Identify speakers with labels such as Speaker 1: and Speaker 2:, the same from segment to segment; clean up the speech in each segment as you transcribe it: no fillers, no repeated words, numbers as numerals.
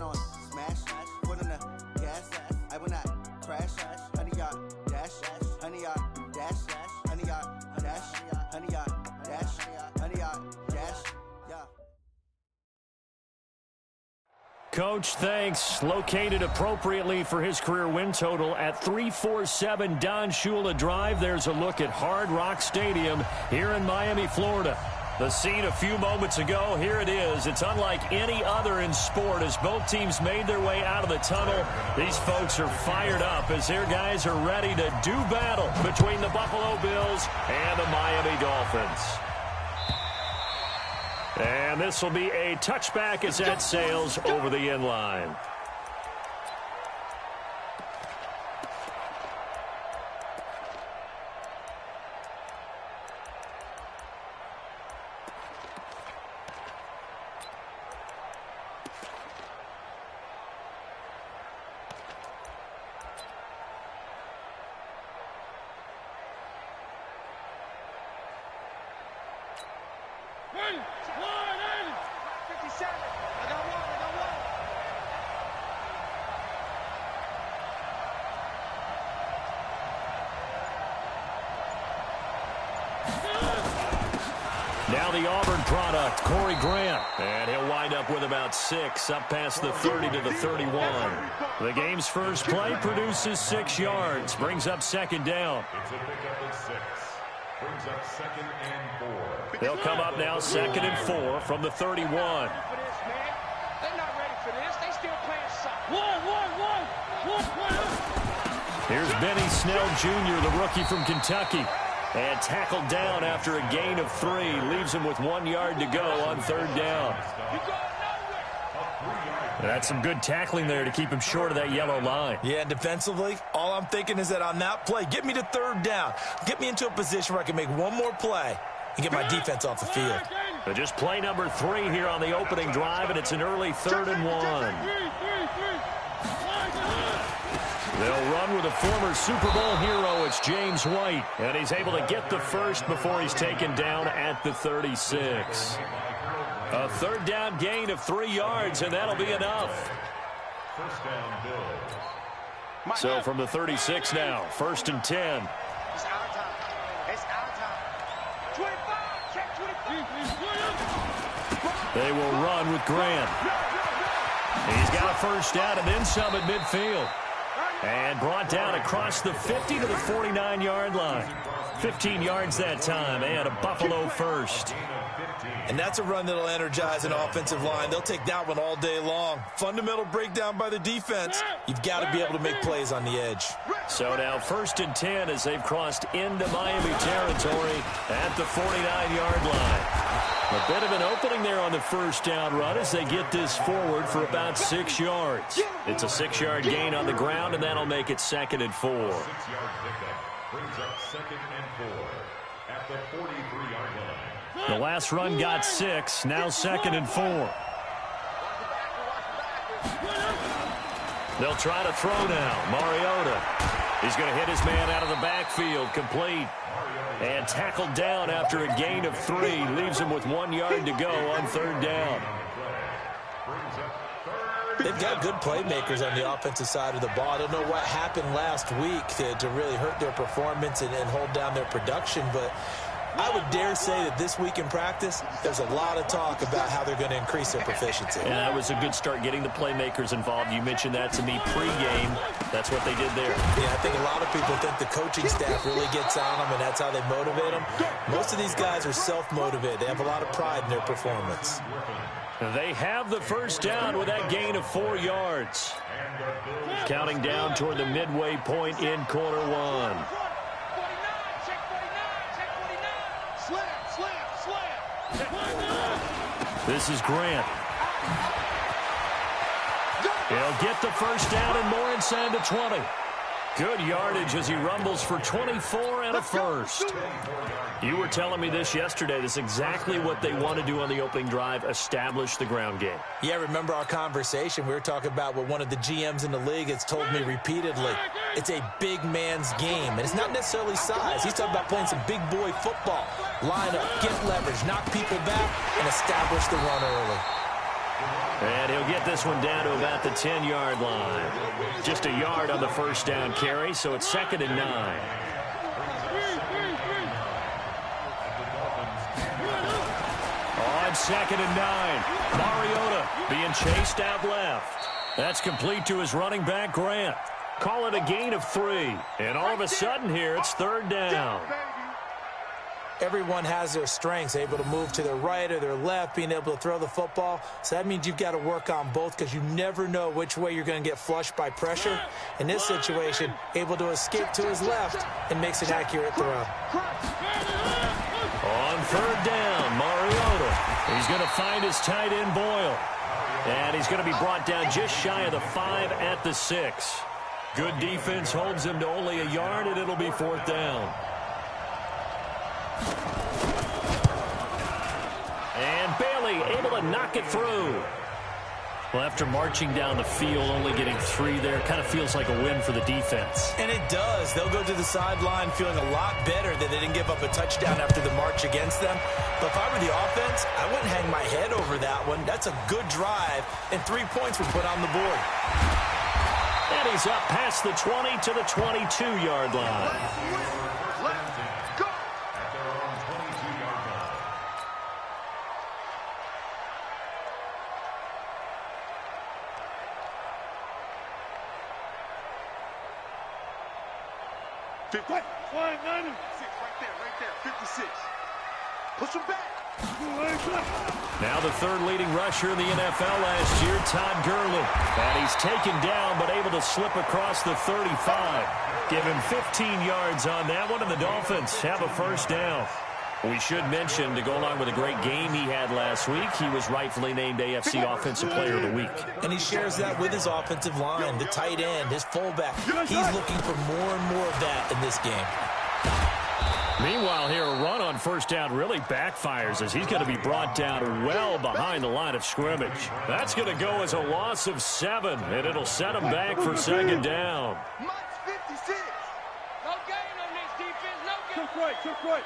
Speaker 1: it on smash, put on the gas, I will not crash, honey, y'all, dash, honey, y'all, dash, honey, y'all, dash, honey, y'all, dash, honey, y'all, dash, yeah.
Speaker 2: Coach, thanks. Located appropriately for his career win total at 347 Don Shula Drive. There's a look at Hard Rock Stadium here in Miami, Florida. The scene a few moments ago, here it is. It's unlike any other in sport as both teams made their way out of the tunnel. These folks are fired up as their guys are ready to do battle between the Buffalo Bills and the Miami Dolphins. And this will be a touchback as that sails over the end line. Now the Auburn product, Corey Grant. And he'll wind up with about 6, up past the 30 to the 31. The game's first play produces 6 yards, brings up second down.
Speaker 3: It's a pickup of 6. Brings up 2nd and 4.
Speaker 2: They'll come up now 2nd and 4 from the 31.
Speaker 4: They're not ready for this. They still playing something.
Speaker 2: Here's Benny Snell Jr., the rookie from Kentucky. And tackled down after a gain of 3. Leaves him with 1 yard to go on 3rd down. That's some good tackling there to keep him short of that yellow line.
Speaker 5: Yeah, and defensively, all I'm thinking is that on that play, get me to 3rd down. Get me into a position where I can make one more play and get my defense off the field.
Speaker 2: But just play number 3 here on the opening drive, and it's an early 3rd and 1. They'll run with a former Super Bowl hero. It's James White. And he's able to get the first before he's taken down at the 36. A 3rd down gain of 3 yards, and that'll be enough.
Speaker 3: First down, Bills.
Speaker 2: So from the 36 now, 1st and 10.
Speaker 4: It's our time. It's our time. 25. Check 25.
Speaker 2: They will run with Grant. He's got a first down and then some at midfield. And brought down across the 50 to the 49-yard line. 15 yards that time, and a Buffalo first.
Speaker 5: And that's a run that'll energize an offensive line. They'll take that one all day long. Fundamental breakdown by the defense. You've got to be able to make plays on the edge.
Speaker 2: So now 1st and 10 as they've crossed into Miami territory at the 49-yard line. A bit of an opening there on the first down run as they get this forward for about 6 yards. It's a 6-yard gain on the ground, and that'll make it 2nd and 4.
Speaker 3: 6-yard pickup brings up 2nd and 4 at the 43-yard line.
Speaker 2: The last run got 6, now 2nd and 4. They'll try to throw now. Mariota. He's going to hit his man out of the backfield, complete. And tackled down after a gain of 3. Leaves him with 1 yard to go on 3rd down.
Speaker 5: They've got good playmakers on the offensive side of the ball. I don't know what happened last week to really hurt their performance and hold down their production, but I would dare say that this week in practice, there's a lot of talk about how they're going to increase their proficiency.
Speaker 2: And that was a good start getting the playmakers involved. You mentioned that to me pregame. That's what they did there.
Speaker 5: Yeah, I think a lot of people think the coaching staff really gets on them, and that's how they motivate them. Most of these guys are self-motivated. They have a lot of pride in their performance.
Speaker 2: They have the first down with that gain of 4 yards. Counting down toward the midway point in quarter 1. This is Grant. He'll get the first down and more inside the 20. Good yardage as he rumbles for 24 and a first. You were telling me this yesterday. This is exactly what they want to do on the opening drive, establish the ground game.
Speaker 5: Yeah, remember our conversation. We were talking about what one of the GMs in the league has told me repeatedly. It's a big man's game, and it's not necessarily size. He's talking about playing some big boy football. Line up, get leverage, knock people back, and establish the run early.
Speaker 2: And he'll get this one down to about the 10-yard line. Just a yard on the first down carry, so it's 2nd and 9. On 2nd and 9, Mariota being chased out left. That's complete to his running back, Grant. Call it a gain of 3. And all of a sudden here, it's 3rd down.
Speaker 5: Everyone has their strengths, able to move to their right or their left, being able to throw the football. So that means you've got to work on both because you never know which way you're going to get flushed by pressure. In this situation, able to escape to his left and makes an accurate throw.
Speaker 2: On 3rd down, Mariota. He's going to find his tight end, Boyle. And he's going to be brought down just shy of the 5 at the 6. Good defense holds him to only a yard, and it'll be 4th down. And Bailey able to knock it through. Well, after marching down the field, only getting 3 there, kind of feels like a win for the defense.
Speaker 5: And it does. They'll go to the sideline feeling a lot better that they didn't give up a touchdown after the march against them. But if I were the offense, I wouldn't hang my head over that one. That's a good drive, and 3 points were put on the board.
Speaker 2: And he's up past the 20 to the 22-yard line.
Speaker 3: At their own 22-yard line.
Speaker 4: Right there, 56. Push him back.
Speaker 2: Now the 3rd leading rusher in the NFL last year, Todd Gurley. And he's taken down but able to slip across the 35. Give him 15 yards on that one, and the Dolphins have a 1st down. We should mention, to go along with a great game he had last week, he was rightfully named AFC Offensive Player of the Week.
Speaker 5: And he shares that with his offensive line, the tight end, his fullback. He's looking for more and more of that in this game.
Speaker 2: Meanwhile, here, a run on 1st down really backfires as he's going to be brought down well behind the line of scrimmage. That's going to go as a loss of 7, and it'll set him back for 2nd down.
Speaker 4: Mike's 56.
Speaker 6: No gain on this defense. No gain.
Speaker 4: Took right.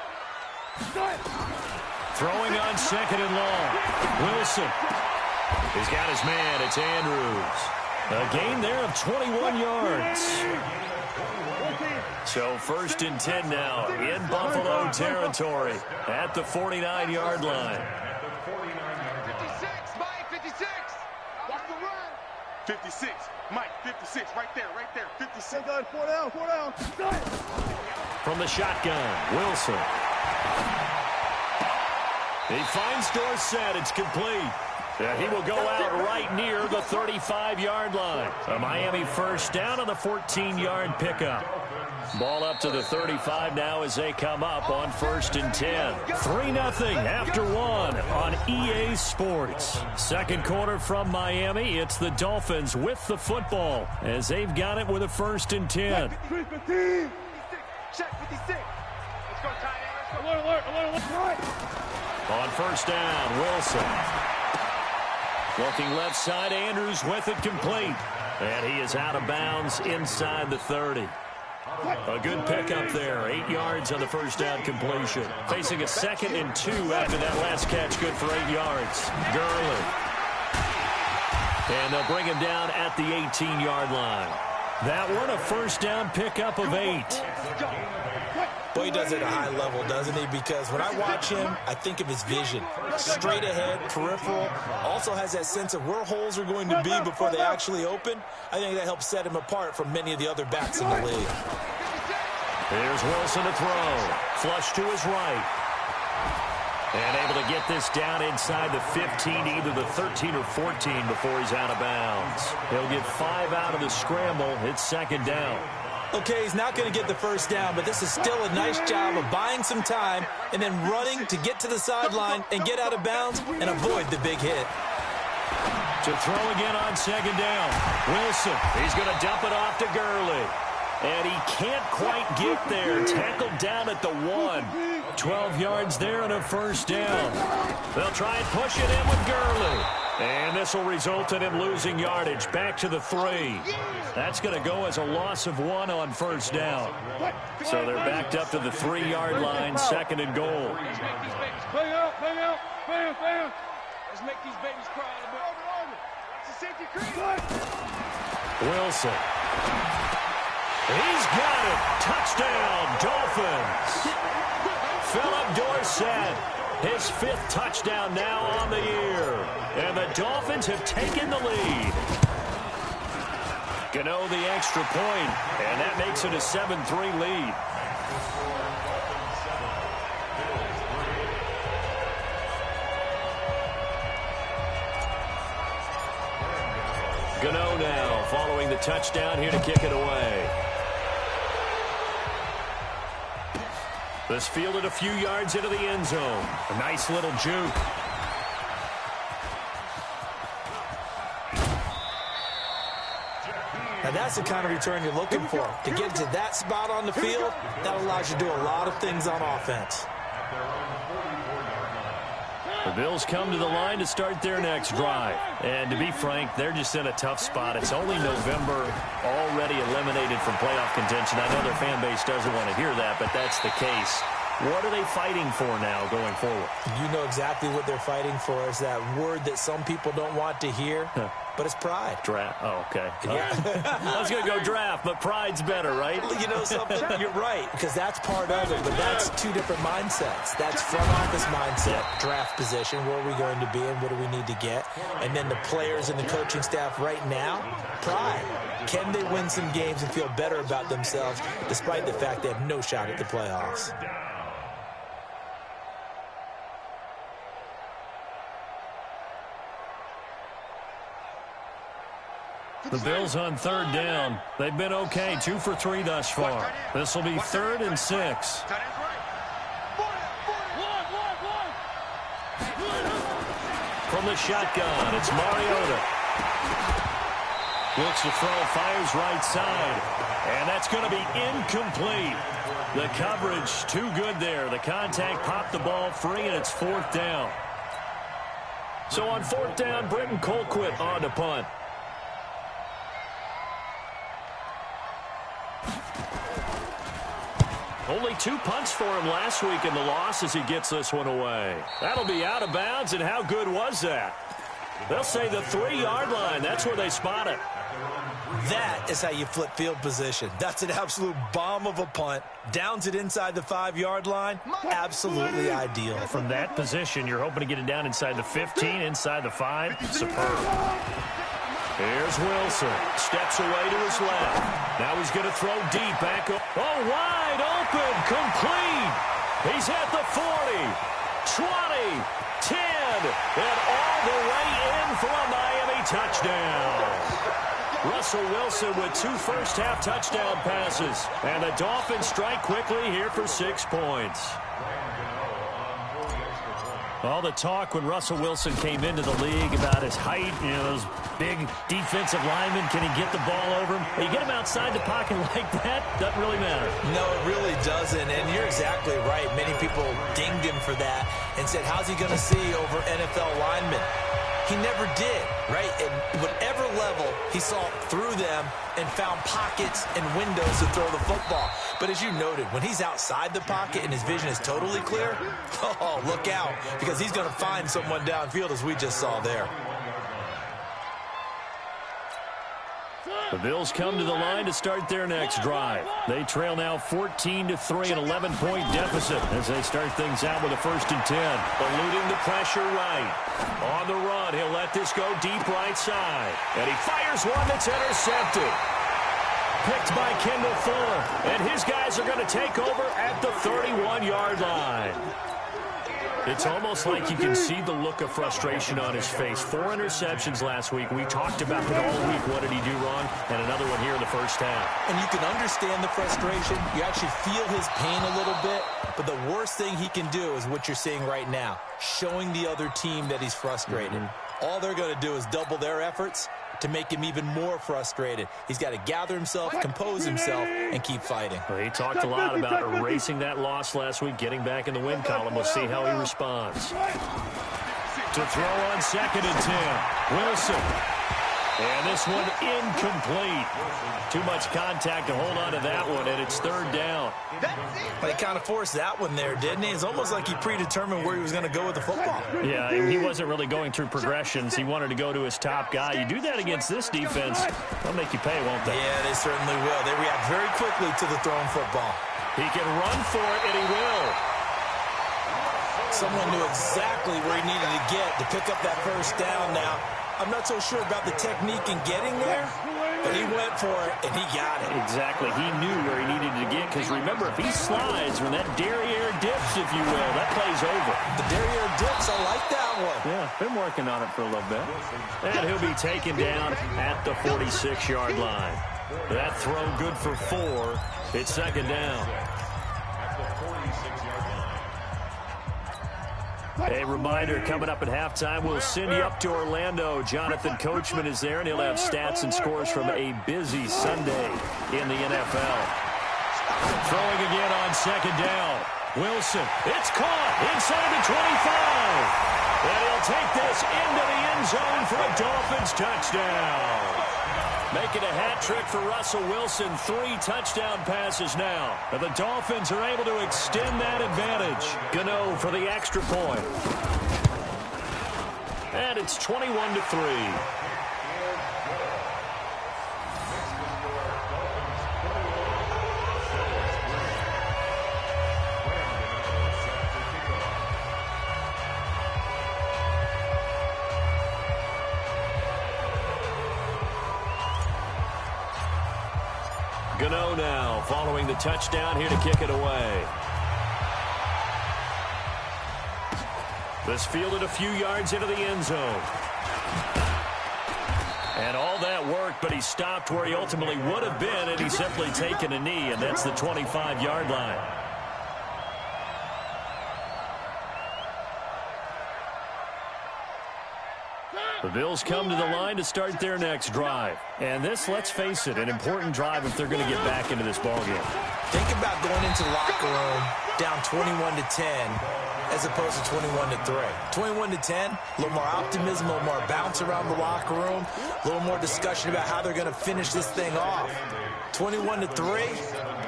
Speaker 2: Throwing on 2nd and long. Wilson. He's got his man. It's Andrews. A gain there of 21 yards. So 1st and 10 now in Buffalo territory at the 49-yard line.
Speaker 4: 56, Mike, 56. Watch the run. 56, Mike, 56, right there, 56. Four down.
Speaker 2: From the shotgun, Wilson. He finds Dorsett. It's complete. He will go out right near the 35-yard line. A Miami 1st down on the 14-yard pickup. Ball up to the 35 now as they come up on 1st and 10. 3-0 after 1 on EA Sports. 2nd quarter from Miami. It's the Dolphins with the football as they've got it with a 1st and 10.
Speaker 4: Check 56. Let's go, tight end. Alert.
Speaker 2: On 1st down, Wilson. Looking left side, Andrews with it complete. And he is out of bounds inside the 30. A good pickup there. 8 yards on the 1st down completion. Facing a 2nd and 2 after that last catch. Good for 8 yards. Gurley. And they'll bring him down at the 18-yard line. That one a 1st down pickup of 8.
Speaker 5: Boy, he does it at a high level, doesn't he? Because when I watch him, I think of his vision. Straight ahead, peripheral. Also has that sense of where holes are going to be before they actually open. I think that helps set him apart from many of the other backs in the league.
Speaker 2: Here's Wilson to throw. Flush to his right. And able to get this down inside the 15, either the 13 or 14 before he's out of bounds. He'll get 5 out of the scramble. It's 2nd down.
Speaker 5: Okay, he's not going to get the 1st down, but this is still a nice job of buying some time and then running to get to the sideline and get out of bounds and avoid the big hit.
Speaker 2: To throw again on 2nd down. Wilson, he's going to dump it off to Gurley. And he can't quite get there. Tackled down at the 1. 12 yards there and a 1st down. They'll try and push it in with Gurley. And this will result in him losing yardage back to the 3. That's going to go as a loss of 1 on 1st down. So they're backed up to the 3-yard line, 2nd and goal.
Speaker 6: Let's make these babies cry a little bit.
Speaker 4: That's a safety crease.
Speaker 2: Wilson. He's got it. Touchdown, Dolphins. Philip Dorsett, his 5th touchdown now on the year. And the Dolphins have taken the lead. Gano the extra point, and that makes it a 7-3 lead. Gano now following the touchdown here to kick it away. This fielded a few yards into the end zone. A nice little juke.
Speaker 5: Now that's the kind of return you're looking for. To get to that spot on the field, that allows you to do a lot of things on offense.
Speaker 2: The Bills come to the line to start their next drive. And to be frank, they're just in a tough spot. It's only November, already eliminated from playoff contention. I know their fan base doesn't want to hear that, but that's the case. What are they fighting for now going forward?
Speaker 5: You know exactly what they're fighting for. Is that word that some people don't want to hear, but it's pride.
Speaker 2: Draft. Oh, okay.
Speaker 5: Yeah.
Speaker 2: I was going to go draft, but pride's better, right?
Speaker 5: You know something? You're right, because that's part of it, but that's two different mindsets. That's front office mindset, draft position, where are we going to be and what do we need to get? And then the players and the coaching staff right now, pride. Can they win some games and feel better about themselves despite the fact they have no shot at the playoffs?
Speaker 2: The Bills on 3rd down. They've been okay, 2 for 3 thus far. This will be 3rd and 6. From the shotgun, it's Mariota. Looks to throw, fires right side. And that's going to be incomplete. The coverage too good there. The contact popped the ball free, and it's 4th down. So on 4th down, Britton Colquitt on to punt. Only 2 punts for him last week in the loss as he gets this one away. That'll be out of bounds, and how good was that? They'll say the 3-yard line. That's where they spot it.
Speaker 5: That is how you flip field position. That's an absolute bomb of a punt. Downs it inside the 5-yard line. Absolutely ideal.
Speaker 2: From that position, you're hoping to get it down inside the 15, inside the 5. Superb. Here's Wilson. Steps away to his left. Now he's going to throw deep back. Oh, wide open. Complete. He's at the 40, 20, 10, and all the way in for a Miami touchdown. Russell Wilson with 2 first-half touchdown passes. And the Dolphins strike quickly here for 6 points. All the talk when Russell Wilson came into the league about his height, you know, those big defensive linemen, can he get the ball over him? You get him outside the pocket like that, doesn't really matter.
Speaker 5: No, it really doesn't, and you're exactly right. Many people dinged him for that and said, how's he going to see over NFL linemen? He never did, right? At whatever level, he saw through them and found pockets and windows to throw the football. But as you noted, when he's outside the pocket and his vision is totally clear, oh, look out, because he's going to find someone downfield, as we just saw there.
Speaker 2: The Bills come to the line to start their next drive. They trail now 14-3, an 11-point deficit as they start things out with a 1st and 10. Eluding the pressure right. On the run, he'll let this go deep right side. And he fires one that's intercepted. Picked by Kendall Fuller. And his guys are going to take over at the 31-yard line. It's almost like you can see the look of frustration on his face. 4 interceptions last week. We talked about it all week. What did he do wrong? And another one here in the first half.
Speaker 5: And you can understand the frustration. You actually feel his pain a little bit. But the worst thing he can do is what you're seeing right now, showing the other team that he's frustrated. All they're going to do is double their efforts to make him even more frustrated. He's got to gather himself, compose himself, and keep fighting.
Speaker 2: Well, he talked a lot about erasing that loss last week, getting back in the win column. We'll see how he responds. To throw on 2nd and 10. Wilson. And this one incomplete. Too much contact to hold on to that one, and it's third down.
Speaker 5: Well, he kind of forced that one there, didn't he? It's almost like he predetermined where he was going to go with the football.
Speaker 2: Yeah, and he wasn't really going through progressions. He wanted to go to his top guy. You do that against this defense, they'll make you pay, won't they?
Speaker 5: Yeah, they certainly will. They react very quickly to the thrown football.
Speaker 2: He can run for it, and he will.
Speaker 5: Someone knew exactly where he needed to get to pick up that first down now. I'm not so sure about the technique in getting there, but he went for it, and he got it.
Speaker 2: Exactly. He knew where he needed to get, because remember, if he slides when that derriere dips, if you will, that play's over.
Speaker 5: The derriere dips, I like that one.
Speaker 2: Yeah, been working on it for a little bit. And he'll be taken down at the 46-yard line. That throw good for 4. It's second down. A reminder, coming up at halftime, we'll send you up to Orlando. Jonathan Coachman is there, and he'll have stats and scores from a busy Sunday in the NFL. Throwing again on second down. Wilson, it's caught inside the 25. And he'll take this into the end zone for a Dolphins touchdown. Making a hat trick for Russell Wilson. 3 touchdown passes now. And the Dolphins are able to extend that advantage. Gano for the extra point. And it's 21-3. Gano now following the touchdown here to kick it away. This fielded a few yards into the end zone. And all that worked, but he stopped where he ultimately would have been, and he's simply taken a knee, and that's the 25-yard line. The Bills come to the line to start their next drive. And this, let's face it, an important drive if they're going to get back into this ballgame.
Speaker 5: Think about going into the locker room down 21-10 as opposed to 21-3. 21-10, a little more optimism, a little more bounce around the locker room, a little more discussion about how they're going to finish this thing off. 21-3,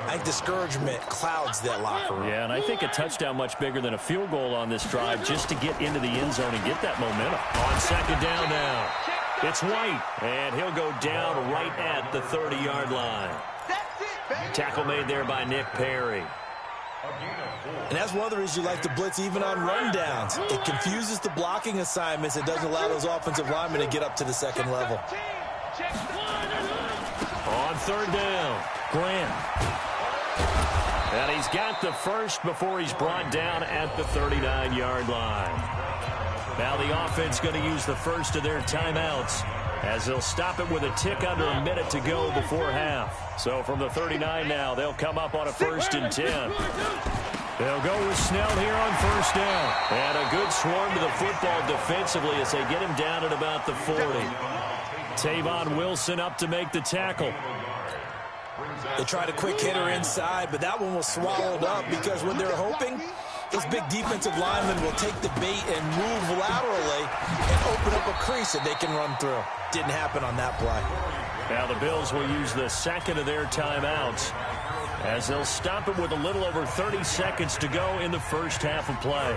Speaker 5: I think discouragement clouds that locker room.
Speaker 2: Yeah, and I think a touchdown much bigger than a field goal on this drive just to get into the end zone and get that momentum. On second down now, it's White, and he'll go down right at the 30-yard line. Tackle made there by Nick Perry.
Speaker 5: And that's one of the reasons you like to blitz even on rundowns. It confuses the blocking assignments. It doesn't allow those offensive linemen to get up to the second level.
Speaker 2: On third down, Grant. And he's got the first before he's brought down at the 39-yard line. Now the offense going to use the first of their timeouts as they'll stop it with a tick under a minute to go before half. So from the 39 now, they'll come up on a 1st and 10. They'll go with Snell here on first down. And a good swarm to the football defensively as they get him down at about the 40. Tavon Wilson up to make the tackle.
Speaker 5: They tried a quick hitter inside, but that one was swallowed up because what they're hoping, those big defensive linemen will take the bait and move laterally and open up a crease that they can run through. Didn't happen on that play.
Speaker 2: Now the Bills will use the second of their timeouts as they'll stop it with a little over 30 seconds to go in the first half of play.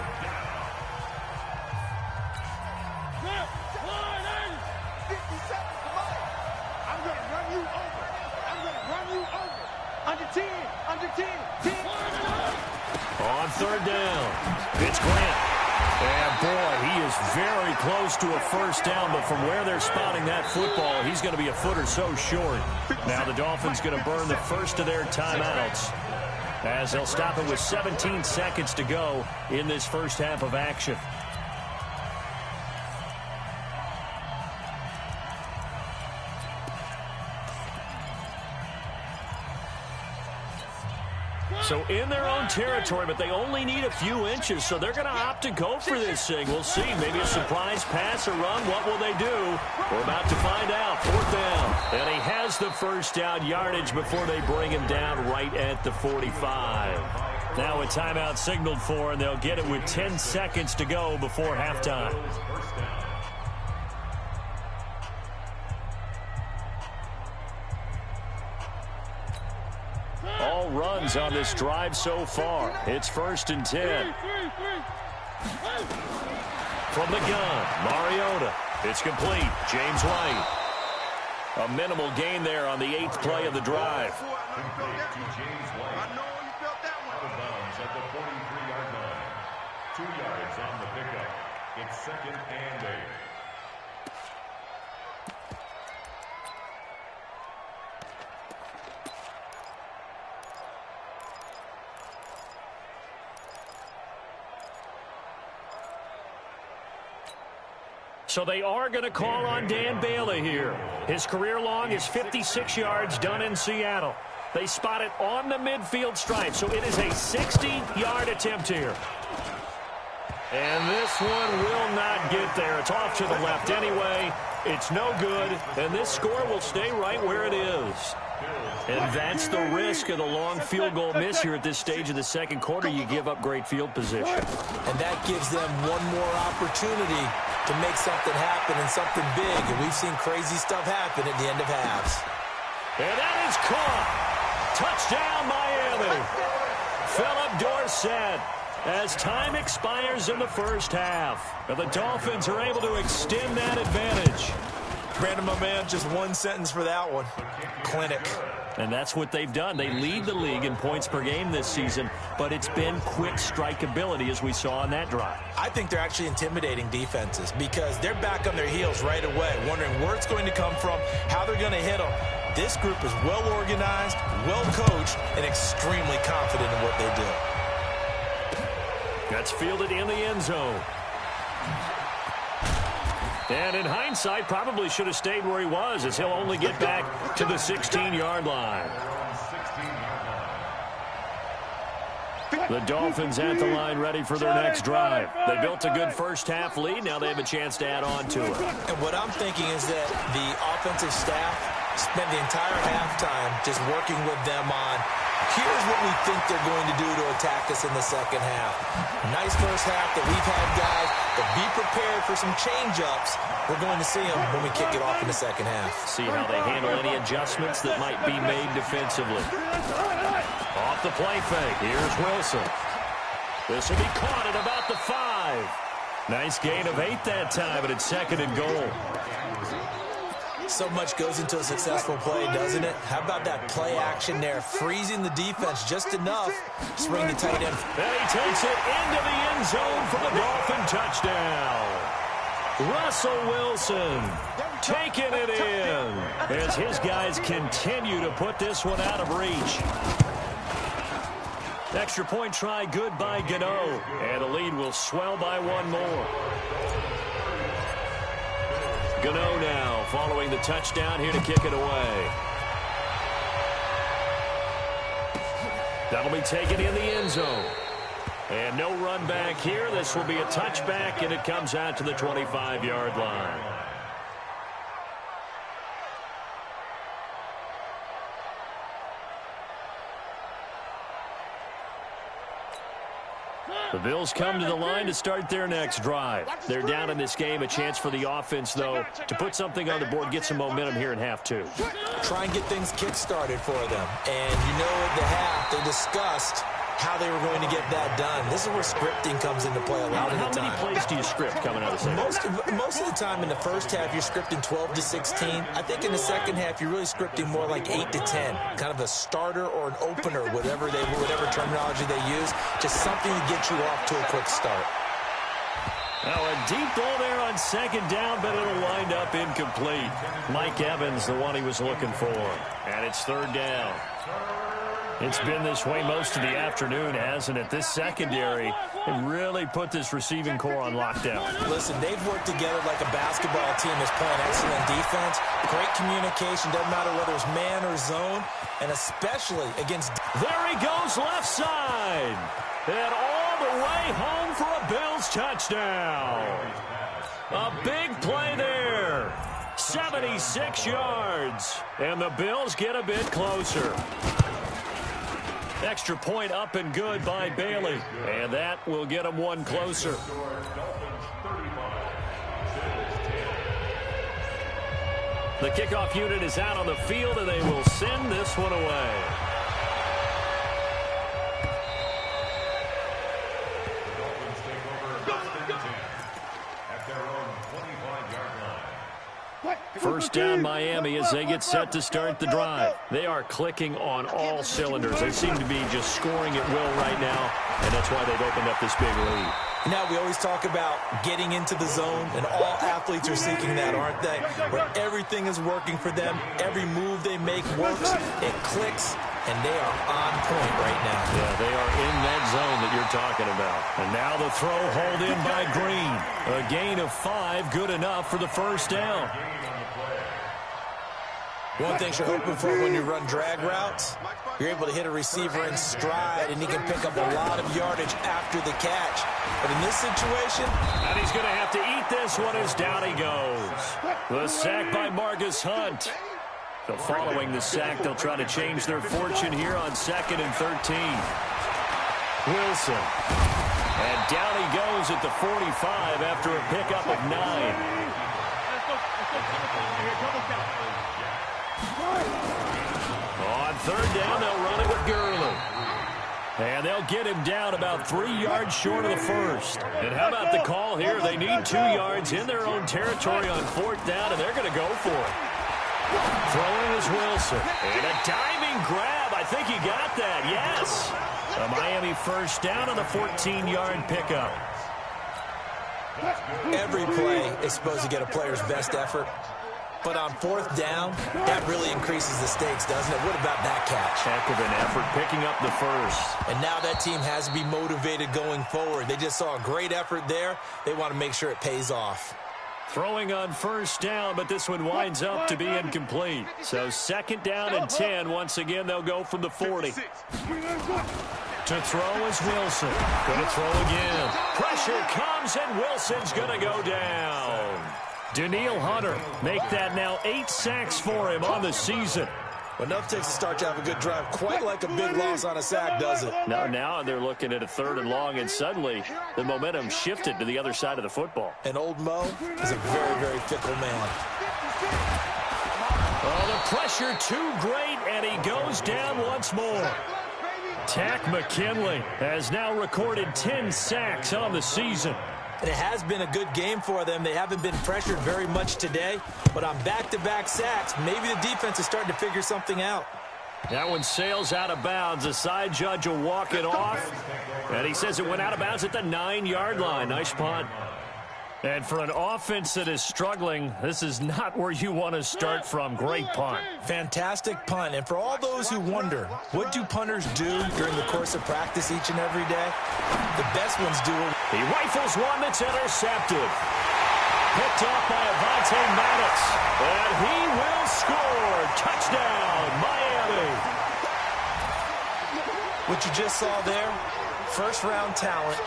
Speaker 2: On third down, it's Grant. And, boy, he is very close to a first down, but from where they're spotting that football, he's going to be a foot or so short. Now the Dolphins going to burn the first of their timeouts as they'll stop it with 17 seconds to go in this first half of action. So in their own territory, but they only need a few inches, so they're going to opt to go for this thing. We'll see. Maybe a surprise pass or run. What will they do? We're about to find out. 4th down. And he has the first down yardage before they bring him down right at the 45. Now a timeout signaled for, and they'll get it with 10 seconds to go before halftime. runs on this drive so far. It's 1st and 10. From the gun, Mariota. It's complete. James White. A minimal gain there on the 8th play of the drive.
Speaker 3: Complete to James White.
Speaker 4: I know you felt that one.
Speaker 3: Out of bounds at the 43-yard line. 2 yards on the pickup. It's 2nd and 8.
Speaker 2: So they are going to call on Dan Bailey here. His career long is 56 yards done in Seattle. They spot it on the midfield stripe, so it is a 60-yard attempt here. And this one will not get there. It's off to the left anyway. It's no good, and this score will stay right where it is. And that's the risk of the long field goal miss here at this stage of the second quarter. You give up great field position.
Speaker 5: And that gives them one more opportunity to make something happen and something big. And we've seen crazy stuff happen at the end of halves.
Speaker 2: And that is caught. Touchdown, Miami. Philip Dorsett. As time expires in the first half, and the Dolphins are able to extend that advantage.
Speaker 5: Brandon, my man, just one sentence for that one. Clinic.
Speaker 2: And that's what they've done. They lead the league in points per game this season, but it's been quick strikeability as we saw on that drive.
Speaker 5: I think they're actually intimidating defenses because they're back on their heels right away, wondering where it's going to come from, how they're going to hit them. This group is well organized, well coached, and extremely confident in what they do.
Speaker 2: That's fielded in the end zone. And in hindsight, probably should have stayed where he was, as he'll only get back to the 16-yard line. The Dolphins at the line ready for their next drive. They built a good first-half lead. Now they have a chance to add on to it.
Speaker 5: And what I'm thinking is that the offensive staff spent the entire halftime just working with them on, here's what we think they're going to do to attack us in the second half. Nice first half that we've had, guys, but be prepared for some change-ups. We're going to see them when we kick it off in the second half.
Speaker 2: See how they handle any adjustments that might be made defensively. Off the play fake. Here's Wilson. This will be caught at about the 5. Nice gain of 8 that time, but it's 2nd and goal.
Speaker 5: So much goes into a successful play, doesn't it? How about that play action there, freezing the defense just enough to bring the tight end.
Speaker 2: And he takes it into the end zone for the Dolphin touchdown. Russell Wilson taking it in as his guys continue to put this one out of reach. Extra point try good by Gano, and the lead will swell by one more. Gano now following the touchdown here to kick it away. That'll be taken in the end zone. And no run back here. This will be a touchback, and it comes out to the 25-yard line. The Bills come to the line to start their next drive. They're down in this game. A chance for the offense, though, to put something on the board, get some momentum here in half 2.
Speaker 5: Try and get things kick-started for them. And you know at the half, they discussed how they were going to get that done. This is where scripting comes into play a lot of the time.
Speaker 2: How many plays do you script coming out of the second?
Speaker 5: Most of the time in the first half, you're scripting 12 to 16. I think in the second half, you're really scripting more like 8 to 10. Kind of a starter or an opener, whatever terminology they use. Just something to get you off to a quick start.
Speaker 2: Now a deep ball there on 2nd down, but it'll wind up incomplete. Mike Evans, the one he was looking for. And it's 3rd down. It's been this way most of the afternoon, hasn't it? This secondary can really put this receiving core on lockdown.
Speaker 5: Listen, they've worked together like a basketball team that's playing excellent defense. Great communication, doesn't matter whether it's man or zone, and especially against...
Speaker 2: There he goes left side. And all the way home for a Bills touchdown. A big play there. 76 yards. And the Bills get a bit closer. Extra point up and good by Bailey. And that will get them one closer. The kickoff unit is out on the field, and they will send this one away. first down, Miami, as they get set to start the drive. They are clicking on all cylinders. They seem to be just scoring at will right now, and that's why they've opened up this big lead.
Speaker 5: Now, we always talk about getting into the zone, and all athletes are seeking that, aren't they? Where everything is working for them, every move they make works, it clicks, and they are on point right now.
Speaker 2: Yeah, they are in that zone that you're talking about. And now the throw hauled in by Green. A gain of 5, good enough for the first down.
Speaker 5: One thing you're hoping for when you run drag routes, you're able to hit a receiver in stride, and he can pick up a lot of yardage after the catch. But in this situation...
Speaker 2: And he's going to have to eat this one as down he goes. The sack by Marcus Hunt. So following the sack, they'll try to change their fortune here on 2nd and 13. Wilson. And down he goes at the 45 after a pickup of 9. On 3rd down, they'll run it with Gurley. And they'll get him down about 3 yards short of the first. And how about the call here? They need 2 yards in their own territory on 4th down, and they're going to go for it. Throwing is Wilson. And a diving grab. I think he got that. Yes. A Miami first down on a 14-yard pickup.
Speaker 5: Every play is supposed to get a player's best effort. But on 4th down, that really increases the stakes, doesn't it? What about that catch?
Speaker 2: Heck of an effort, picking up the first.
Speaker 5: And now that team has to be motivated going forward. They just saw a great effort there. They want to make sure it pays off.
Speaker 2: Throwing on 1st down, but this one winds up to be incomplete. So 2nd down and 10. Once again, they'll go from the 40. To throw is Wilson. Going to throw again. Pressure comes, and Wilson's going to go down. Daniil Hunter make that now 8 sacks for him on the season.
Speaker 5: Well, enough takes to start to have a good drive. Quite like a big loss on a sack, does it?
Speaker 2: Now they're looking at a 3rd and long, and suddenly the momentum shifted to the other side of the football.
Speaker 5: And old Mo is a very, very fickle man.
Speaker 2: Oh, the pressure too great, and he goes down once more. Tack McKinley has now recorded 10 sacks on the season.
Speaker 5: And it has been a good game for them. They haven't been pressured very much today. But on back-to-back sacks, maybe the defense is starting to figure something out.
Speaker 2: That one sails out of bounds. The side judge will walk it off. And he says it went out of bounds at the 9-yard line. Nice punt. And for an offense that is struggling, this is not where you want to start from. Great punt.
Speaker 5: Fantastic punt. And for all those who wonder, what do punters do during the course of practice each and every day? The best ones do it.
Speaker 2: He rifles one that's intercepted. Picked off by Avonte Maddox. And he will score. Touchdown, Miami.
Speaker 5: What you just saw there, first-round talent.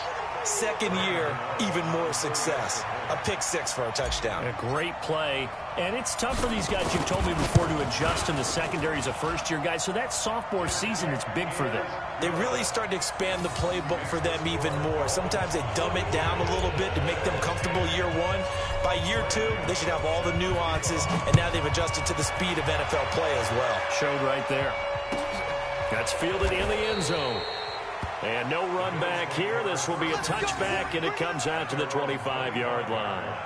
Speaker 5: 2nd year, even more success. A pick 6 for a touchdown.
Speaker 2: A great play. And it's tough for these guys, you've told me before, to adjust in the secondary as a first-year guy. So that sophomore season is big for them.
Speaker 5: They really start to expand the playbook for them even more. Sometimes they dumb it down a little bit to make them comfortable year 1. By year 2, they should have all the nuances. And now they've adjusted to the speed of NFL play as well.
Speaker 2: Showed right there. That's fielded in the end zone. And no run back here. This will be a touchback, and it comes out to the 25-yard line.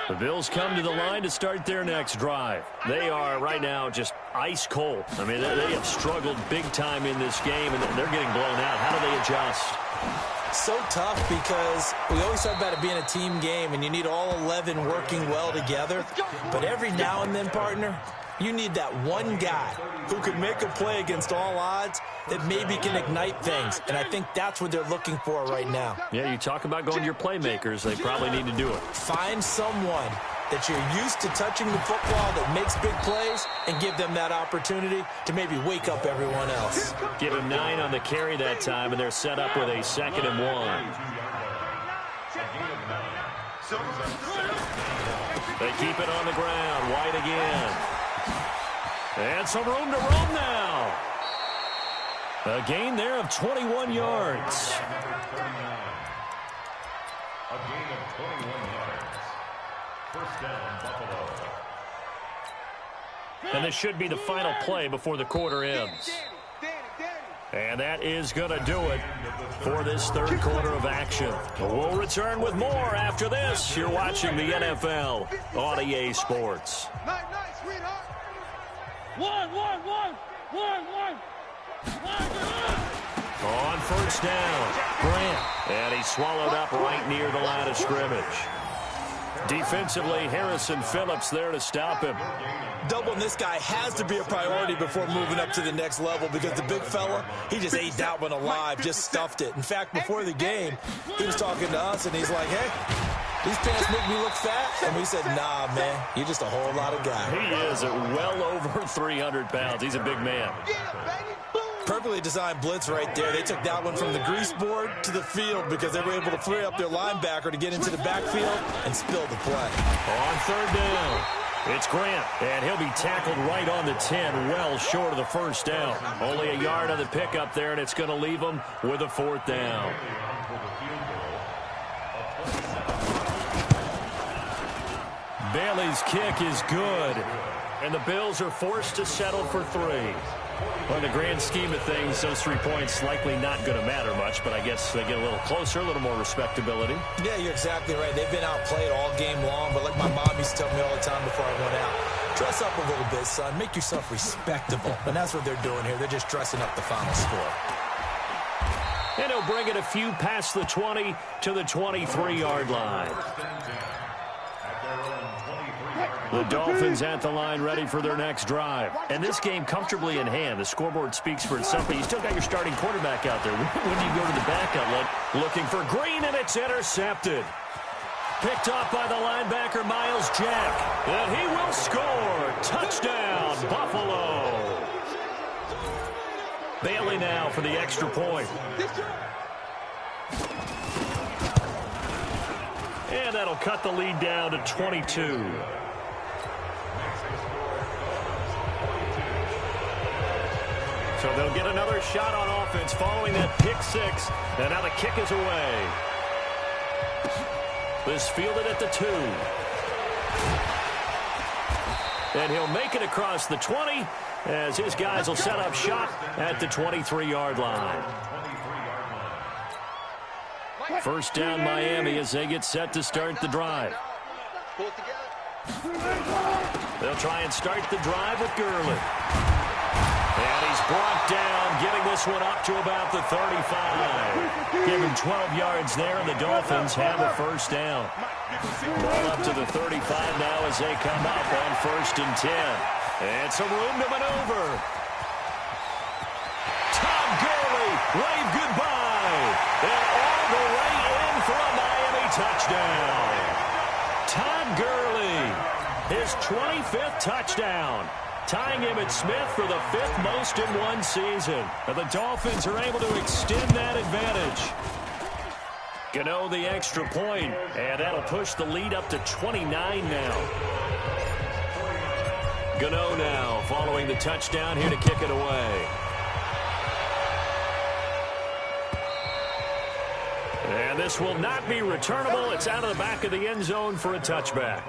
Speaker 2: The Bills come to the line to start their next drive. They are right now just ice cold. I mean, they have struggled big time in this game, and they're getting blown out. How do they adjust?
Speaker 5: So tough because we always talk about it being a team game, and you need all 11 working well together. But every now and then, partner, you need that one guy who can make a play against all odds that maybe can ignite things. And I think that's what they're looking for right now.
Speaker 2: Yeah, you talk about going to your playmakers. They probably need to do it.
Speaker 5: Find someone that you're used to touching the football that makes big plays and give them that opportunity to maybe wake up everyone else.
Speaker 2: Give him 9 on the carry that time, and they're set up with a 2nd and 1. They keep it on the ground. White again. And some room to roam now. A gain there of 21 yards.
Speaker 3: A gain of 21 yards. First down, Buffalo.
Speaker 2: And this should be the final play before the quarter ends. And that is going to do it for this third quarter of action. We'll return with more after this. You're watching the NFL on EA Sports.
Speaker 4: Night, sweetheart.
Speaker 6: One.
Speaker 2: On first down, Grant. And he swallowed up right near the line of scrimmage. Defensively, Harrison Phillips there to stop him.
Speaker 5: Doubling this guy has to be a priority before moving up to the next level because the big fella, he just ate that one alive, just stuffed it. In fact, before the game, he was talking to us, and he's like, hey, these pants make me look fat. And we said, nah, man, you're just a whole lot of guy.
Speaker 2: He is at well over 300 pounds. He's a big man.
Speaker 5: Perfectly designed blitz right there. They took that one from the grease board to the field because they were able to free up their linebacker to get into the backfield and spill the play.
Speaker 2: On third down, it's Grant, and he'll be tackled right on the 10, well short of the first down. Only a yard on the pickup there, and it's going to leave him with a fourth down. Bailey's kick is good, and the Bills are forced to settle for 3. Well, in the grand scheme of things, those 3 points likely not going to matter much, but I guess they get a little closer, a little more respectability.
Speaker 5: Yeah, you're exactly right. They've been outplayed all game long, but like my mom used to tell me all the time before I went out, dress up a little bit, son. Make yourself respectable. And that's what they're doing here. They're just dressing up the final score.
Speaker 2: And he'll bring it a few past the 20 to the 23-yard line. The Dolphins at the line ready for their next drive. And this game comfortably in hand. The scoreboard speaks for itself, but you still got your starting quarterback out there. When do you go to the back outlet looking for Green, and it's intercepted. Picked off by the linebacker, Miles Jack. And he will score. Touchdown, Buffalo. Bailey now for the extra point. And that'll cut the lead down to 22. So they'll get another shot on offense following that pick 6. And now the kick is away. This fielded at the 2. And he'll make it across the 20 as his guys will set up shop at the 23-yard line. First down Miami as they get set to start the drive. They'll try and start the drive with Gurley. And he's brought down, getting this one up to about the 35. Give him 12 yards there, and the Dolphins have a first down. Ball up to the 35 now as they come up on 1st and 10. And some room to maneuver. Tom Gurley, wave goodbye. And all the way in for a Miami touchdown. Todd Gurley, his 25th touchdown, tying him at Smith for the 5th most in one season. And the Dolphins are able to extend that advantage. Gano the extra point, and that'll push the lead up to 29 now. Gano now following the touchdown here to kick it away. And this will not be returnable. It's out of the back of the end zone for a touchback.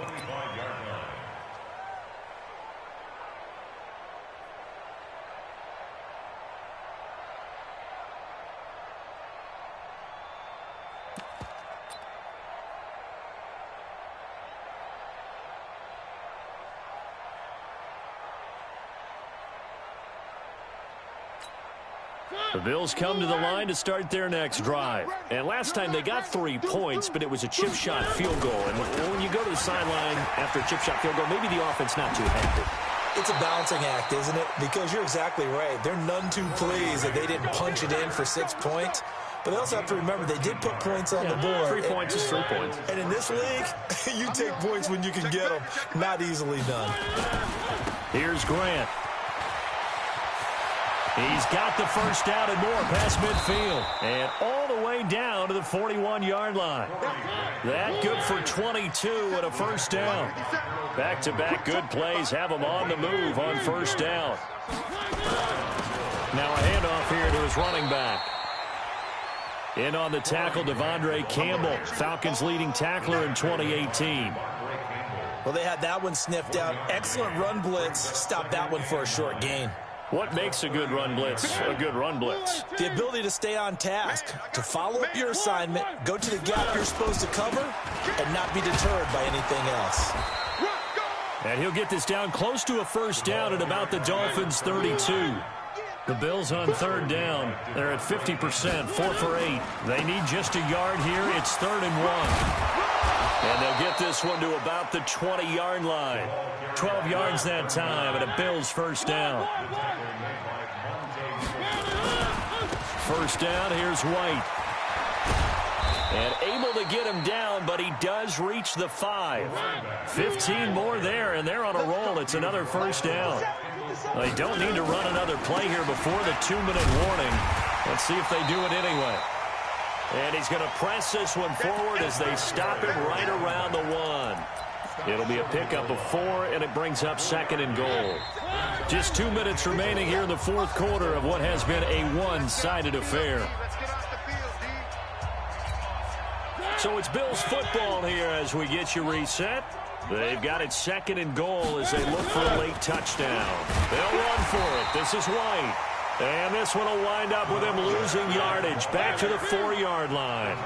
Speaker 2: The Bills come to the line to start their next drive. And last time they got 3 points, but it was a chip shot field goal. And when you go to the sideline after a chip shot field goal, maybe the offense not too happy.
Speaker 5: It's a balancing act, isn't it? Because you're exactly right. They're none too pleased that they didn't punch it in for 6 points. But they also have to remember they did put points on the board.
Speaker 2: 3 points is 3 points.
Speaker 5: And in this league, you take points when you can get them. Not easily done.
Speaker 2: Here's Grant. He's got the first down and more past midfield. And all the way down to the 41-yard line. That good for 22 and a first down. Back-to-back good plays have him on the move on first down. Now a handoff here to his running back. In on the tackle, Devondre Campbell, Falcons leading tackler in 2018.
Speaker 5: Well, they had that one sniffed out. Excellent run blitz. Stopped that one for a short gain.
Speaker 2: What makes a good run blitz a good run blitz?
Speaker 5: The ability to stay on task, to follow up your assignment, go to the gap you're supposed to cover, and not be deterred by anything else.
Speaker 2: And he'll get this down close to a first down at about the Dolphins' 32. The Bills on third down. They're at 50%, 4 for 8. They need just a yard here. It's 3rd and 1. And they'll get this one to about the 20-yard line. 12 yards that time, and a Bills first down. First down, here's White. And able to get him down, but he does reach the 5. 15 more there, and they're on a roll. It's another first down. They don't need to run another play here before the 2-minute warning. Let's see if they do it anyway. And he's going to press this one forward as they stop him right around the 1. It'll be a pickup of 4, and it brings up 2nd and goal. Just 2 minutes remaining here in the 4th quarter of what has been a one-sided affair. So it's Bills football here as we get you reset. They've got it 2nd and goal as they look for a late touchdown. They'll run for it. This is White. And this one will wind up with him losing yardage back to the 4-yard line.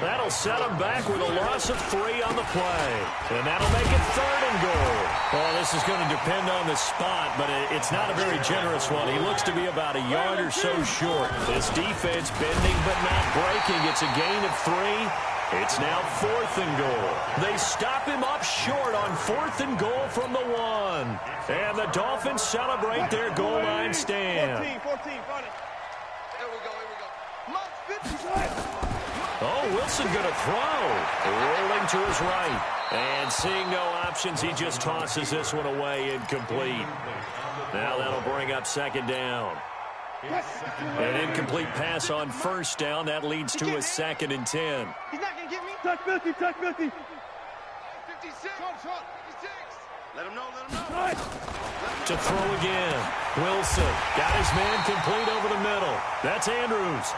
Speaker 2: That'll set him back with a loss of 3 on the play. And that'll make it 3rd and goal. Well, this is going to depend on the spot, but it's not a very generous one. He looks to be about a yard or so short. This defense bending but not breaking. It's a gain of 3. It's now 4th and goal. They stop him up short on 4th and goal from the 1. And the Dolphins celebrate their goal line stand.
Speaker 6: 14, got it. There we go.
Speaker 2: Oh, Wilson going to throw. Rolling to his right. And seeing no options, he just tosses this one away incomplete. Now that'll bring up 2nd down. An incomplete pass on 1st down. That leads to a 2nd and 10.
Speaker 6: He's not going to get me. Touch 50. 56. Let him know.
Speaker 2: To throw again. Wilson got his man complete over the middle. That's Andrews.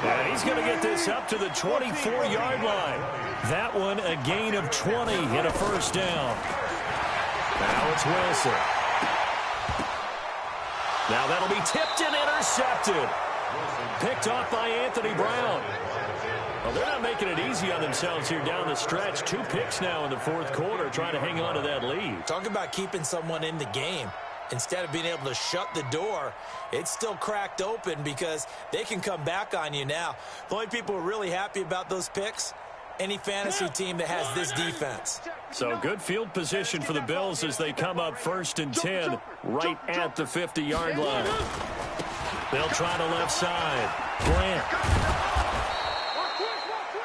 Speaker 2: And he's going to get this up to the 24-yard line. That one a gain of 20 and a first down. Now it's Wilson. Now that'll be tipped and intercepted. Picked off by Anthony Brown. Well, they're not making it easy on themselves here down the stretch. 2 picks now in the 4th quarter trying to hang on to that lead.
Speaker 5: Talk about keeping someone in the game. Instead of being able to shut the door, it's still cracked open because they can come back on you now. The only people who are really happy about those picks, any fantasy team that has this defense.
Speaker 2: So good field position for the Bills as they come up 1st and 10 right at the 50-yard line. They'll try to left side. Grant.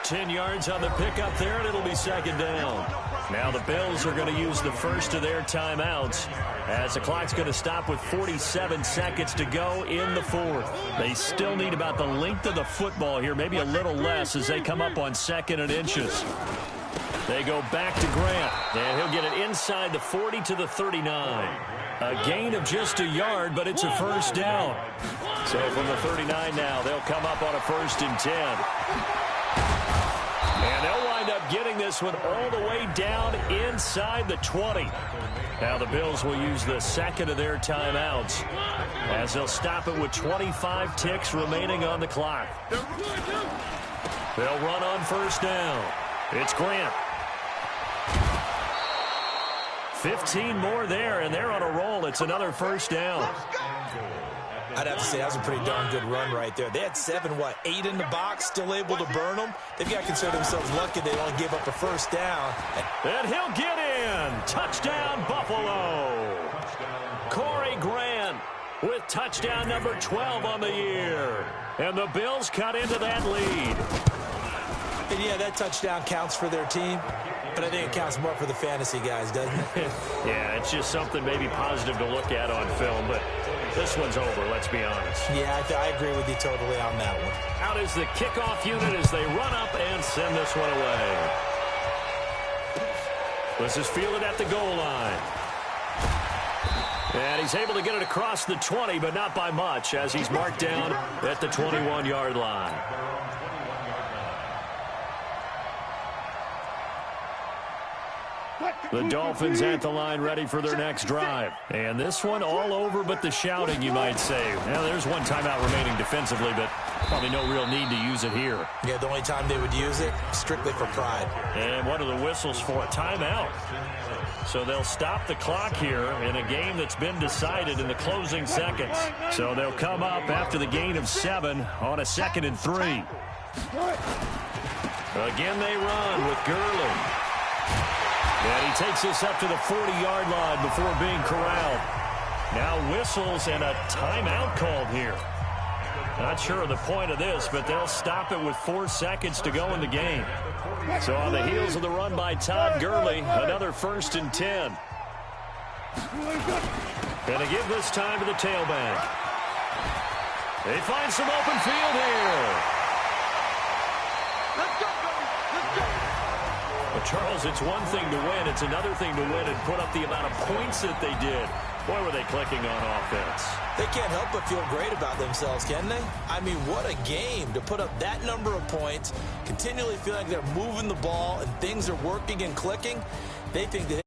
Speaker 2: 10 yards on the pickup there, and it'll be 2nd down. Now the Bills are going to use the first of their timeouts as the clock's going to stop with 47 seconds to go in the 4th. They still need about the length of the football here, maybe a little less as they come up on 2nd and inches. They go back to Grant, and he'll get it inside the 40 to the 39. A gain of just a yard, but it's a first down. So from the 39 now, they'll come up on a 1st and 10. And they'll wind up getting this one all the way down inside the 20. Now the Bills will use the 2nd of their timeouts as they'll stop it with 25 ticks remaining on the clock. They'll run on 1st down. It's Grant. 15 more there, and they're on a roll. It's another first down.
Speaker 5: I'd have to say that was a pretty darn good run right there. They had 8 in the box, still able to burn them. They've got to consider themselves lucky they only gave up a first down.
Speaker 2: And he'll get in. Touchdown, Buffalo. Corey Grant with touchdown number 12 on the year. And the Bills cut into that lead.
Speaker 5: And yeah, that touchdown counts for their team, but I think it counts more for the fantasy guys, doesn't it?
Speaker 2: Yeah, it's just something maybe positive to look at on film, but this one's over, let's be honest.
Speaker 5: Yeah, I agree with you totally on that one.
Speaker 2: Out is the kickoff unit as they run up and send this one away. This is fielded at the goal line. And he's able to get it across the 20, but not by much, as he's marked down at the 21-yard line. The Dolphins at the line ready for their next drive. And this one all over but the shouting, you might say. Now, there's one timeout remaining defensively, but probably no real need to use it here.
Speaker 5: Yeah, the only time they would use it, strictly for pride.
Speaker 2: And what are the whistles for? Timeout. So they'll stop the clock here in a game that's been decided in the closing seconds. So they'll come up after the gain of 7 on a 2nd and 3. Again they run with Gurley. And he takes this up to the 40-yard line before being corralled. Now whistles and a timeout called here. Not sure of the point of this, but they'll stop it with 4 seconds to go in the game. So on the heels of the run by Todd Gurley, another 1st and 10. And to give this time to the tailback. They find some open field here.
Speaker 6: Let's go, baby. Let's go.
Speaker 2: Well, Charles, it's one thing to win. It's another thing to win and put up the amount of points that they did. Boy, were they clicking on offense.
Speaker 5: They can't help but feel great about themselves, can they? I mean, what a game to put up that number of points, continually feel like they're moving the ball and things are working and clicking. They think that